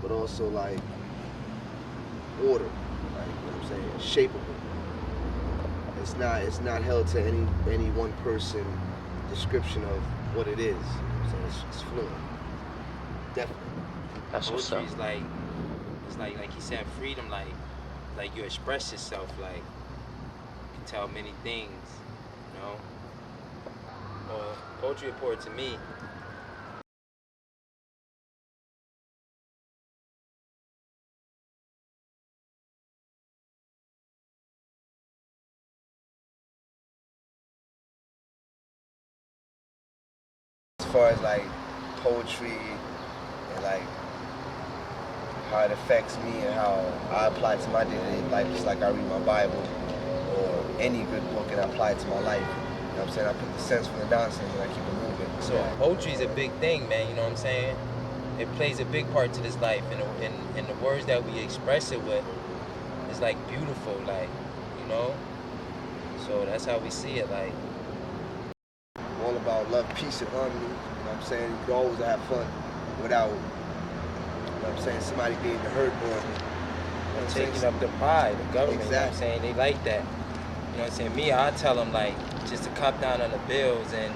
but also like order, like you know what I'm saying, shapeable. It's not held to any one person description of what it is. You know what I'm saying? It's fluid. Definitely. That's what's Poetry up. is like, it's like you said, freedom. Like you express yourself. Like you can tell many things. You know. Well, poetry important to me. As far as like poetry and like how it affects me and how I apply it to my day-to-day life, just like I read my Bible or any good book and I apply it to my life. You know what I'm saying? I pick the sense from the nonsense and I keep it moving. So poetry is a big thing, man. You know what I'm saying? It plays a big part to this life, and the words that we express it with is like beautiful, like you know. So that's how we see it, like. All about love, peace, and harmony. You know what I'm saying? You can always have fun without, you know what I'm saying, somebody being hurt or, you know what I'm saying? Taking up the pride, the government, Exactly. you know what I'm saying? They like that. You know what I'm saying? Me, I tell them, like, just to cut down on the bills, and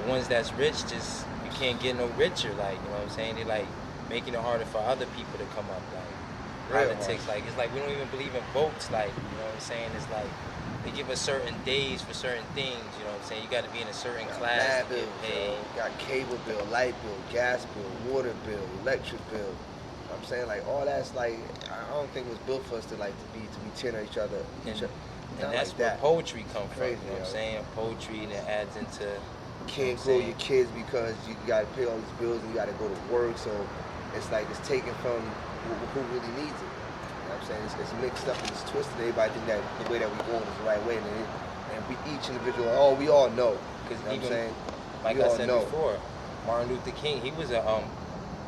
the ones that's rich, just, you can't get no richer, like, you know what I'm saying? They, like, making it harder for other people to come up, like, politics, like, it's like we don't even believe in votes, like, you know what I'm saying? It's like, they give us certain days for certain things, you know what I'm saying? You got to be in a certain class to get paid. Got cable bill, light bill, gas bill, water bill, electric bill. You know what I'm saying? Like, all that's like, I don't think it was built for us to like to be tearing each other. And that's like where that. poetry comes Crazy, from, you know what I'm yo. saying? Poetry that adds into. You can't grow your kids because you got to pay all these bills and you got to go to work. So it's like it's taken from who really needs it. You know what I'm saying? It's mixed up and it's twisted. Everybody think that the way that we're going is the right way. And we each individual, we all know. Because you know what I'm saying? Like we I all said know. before, Martin Luther King, he was a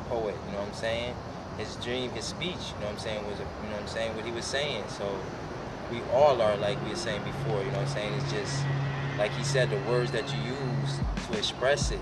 poet, you know what I'm saying? His dream, his speech, you know what I'm saying, was, you know what I'm saying, what he was saying. So we all are, like we were saying before, you know what I'm saying? It's just, like he said, the words that you use to express it.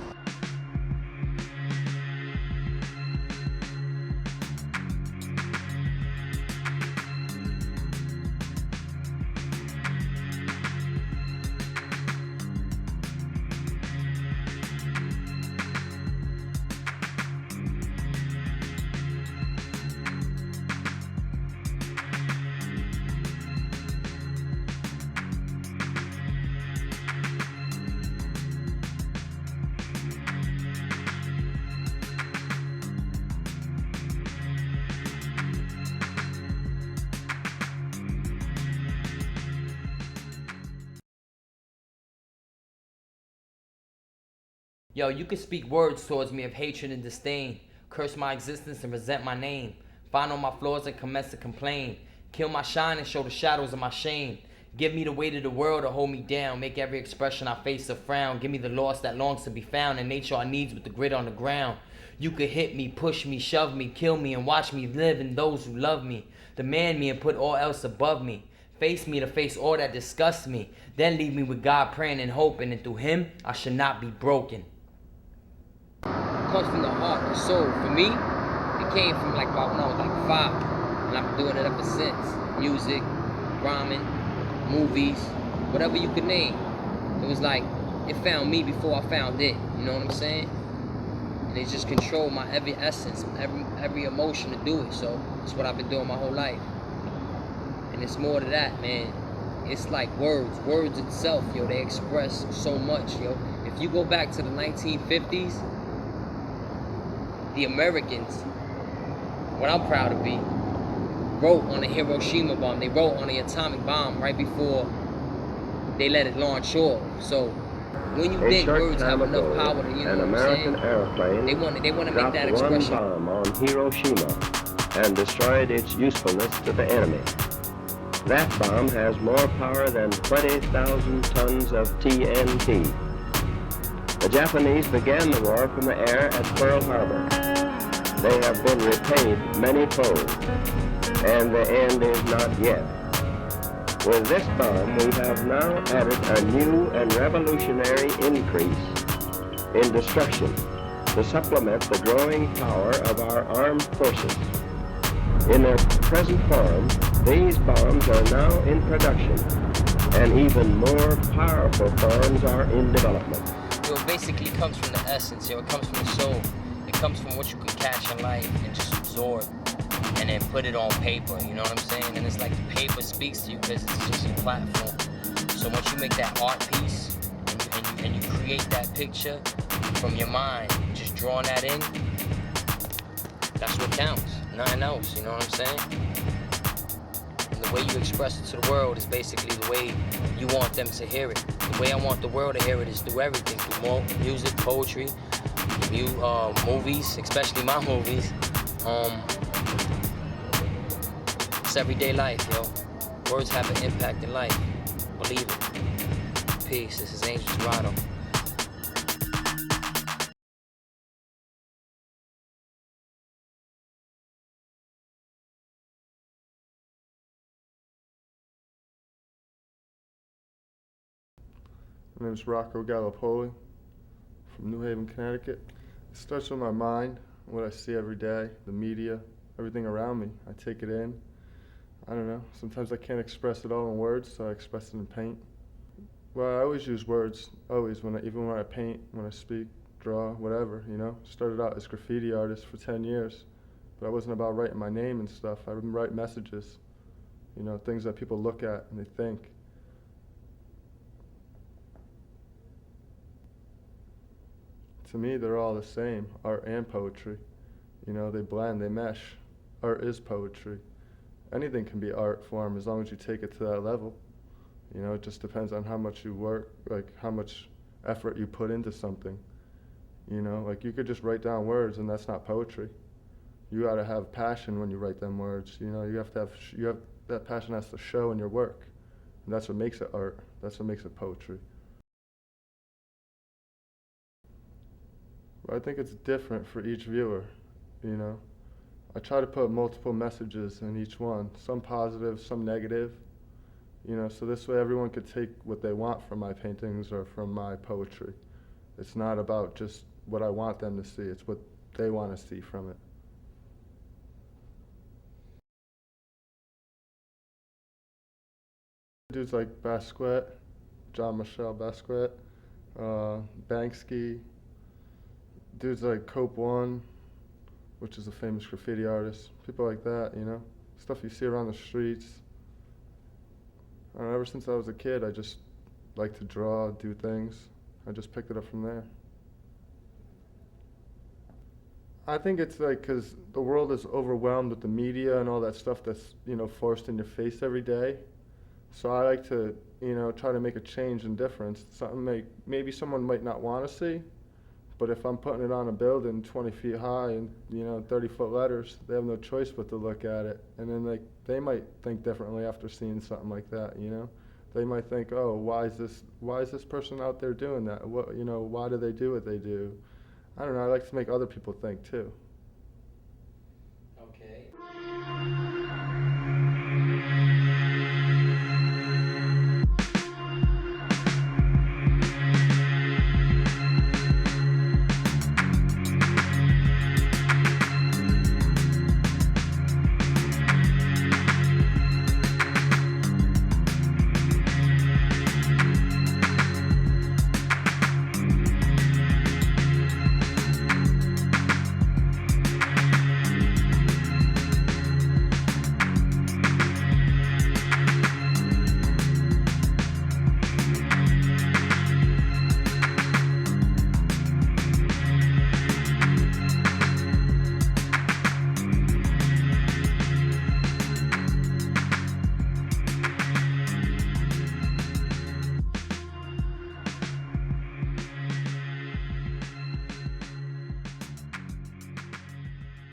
Yo, you can speak words towards me of hatred and disdain. Curse my existence and resent my name. Find all my flaws and commence to complain. Kill my shine and show the shadows of my shame. Give me the weight of the world to hold me down. Make every expression I face a frown. Give me the loss that longs to be found and nature our needs with the grit on the ground. You could hit me, push me, shove me, kill me, and watch me live in those who love me. Demand me and put all else above me. Face me to face all that disgusts me. Then leave me with God praying and hoping, and through him I should not be broken. It comes from the heart, the soul. For me, it came from like about when I was like 5. And I've been doing it ever since. Music, rhyming, movies, whatever you could name. It was like, it found me before I found it. You know what I'm saying? And it just controlled my every essence, every emotion to do it. So it's what I've been doing my whole life. And it's more to that, man. It's like words itself, yo, they express so much, yo. If you go back to the 1950s, the Americans, what I'm proud to be, wrote on the Hiroshima bomb. They wrote on the atomic bomb right before they let it launch off. So when you think words have enough power to, you know what I'm saying? Airplane They want to make that expression. One bomb on Hiroshima and destroyed its usefulness to the enemy. That bomb has more power than 20,000 tons of TNT. The Japanese began the war from the air at Pearl Harbor. They have been repaid many-fold, and the end is not yet. With this bomb, we have now added a new and revolutionary increase in destruction to supplement the growing power of our armed forces. In their present form, these bombs are now in production, and even more powerful forms are in development. It basically comes from the essence, it comes from the soul. It comes from what you can catch in life and just absorb and then put it on paper, you know what I'm saying? And it's like the paper speaks to you because it's just your platform. So once you make that art piece and you create that picture from your mind, just drawing that in, that's what counts, nothing else, you know what I'm saying? And the way you express it to the world is basically the way you want them to hear it. The way I want the world to hear it is through everything, through music, poetry, movies, especially my movies. It's everyday life, yo. Words have an impact in life. Believe it. Peace. This is Angel Torado. My name is Rocco Gallipoli from New Haven, Connecticut. It starts with my mind, what I see every day, the media, everything around me. I take it in. I don't know. Sometimes I can't express it all in words, so I express it in paint. Well, I always use words, always, even when I paint, when I speak, draw, whatever, you know. Started out as a graffiti artist for 10 years, but I wasn't about writing my name and stuff. I would write messages, you know, things that people look at and they think. To me, they're all the same, art and poetry. You know, they blend, they mesh. Art is poetry. Anything can be art form as long as you take it to that level. You know, it just depends on how much you work, like how much effort you put into something. You know, like you could just write down words and that's not poetry. You gotta have passion when you write them words. You know, that passion has to show in your work. And that's what makes it art. That's what makes it poetry. I think it's different for each viewer, you know. I try to put multiple messages in each one, some positive, some negative, you know, so this way everyone could take what they want from my paintings or from my poetry. It's not about just what I want them to see, it's what they want to see from it. Dudes like Basquiat, Jean-Michel Basquiat, Banksy, dudes like Cope One, which is a famous graffiti artist, people like that, you know, stuff you see around the streets. I don't know, ever since I was a kid, I just like to draw, do things. I just picked it up from there. I think it's like because the world is overwhelmed with the media and all that stuff that's, you know, forced in your face every day. So I like to, you know, try to make a change and difference. Something maybe someone might not want to see, but if I'm putting it on a building 20 feet high and, you know, 30-foot letters, they have no choice but to look at it. And then they might think differently after seeing something like that, you know? They might think, oh, why is this person out there doing that? What, you know, why do they do what they do? I don't know, I like to make other people think too. Okay.